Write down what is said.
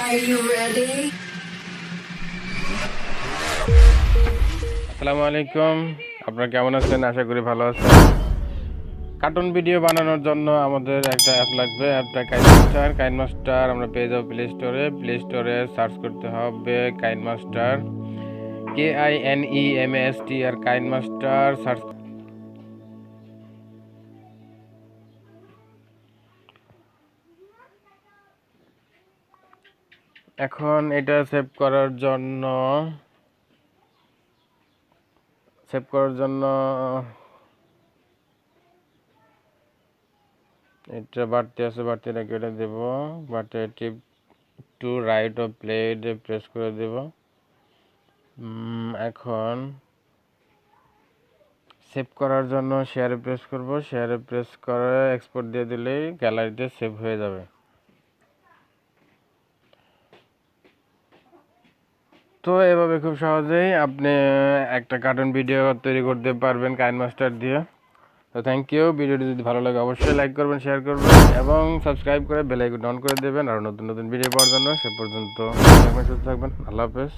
আসসালামু আলাইকুম, আপনারা কেমন আছেন? আশা করি ভালো আছেন। কার্টুন ভিডিও বানানোর জন্য আমাদের একটা অ্যাপ লাগবে। অ্যাপটা কাইনমাস্টার আমরা পেয়ে যাবো প্লে স্টোরে সার্চ করতে হবে কাইনমাস্টার, KINEMASTR কাইনমাস্টার সার্চ। এখন এটা সেভ করার জন্য এটা বাড়তি আছে, বাড়তিটা কেটে দেব। বাড়তি টিপ টু রাইট ও প্লেট প্রেস করে দেব। এখন সেভ করার জন্য শেয়ারে প্রেস করব। শেয়ারে প্রেস করে এক্সপোর্ট দিয়ে দিলেই গ্যালারিতে সেভ হয়ে যাবে। তো এভাবে খুব সহজেই আপনি একটা কার্টুন ভিডিও তৈরি করতে পারবেন কাইনমাস্টার দিয়ে। তো থ্যাংক ইউ। ভিডিওটি যদি ভালো লাগে অবশ্যই লাইক করবেন, শেয়ার করবেন এবং সাবস্ক্রাইব করে বেল আইকন অন করে দেবেন আর নতুন নতুন ভিডিও পাওয়ার জন্য। সে পর্যন্ত সুস্থ থাকবেন। আল্লাহ হাফেজ।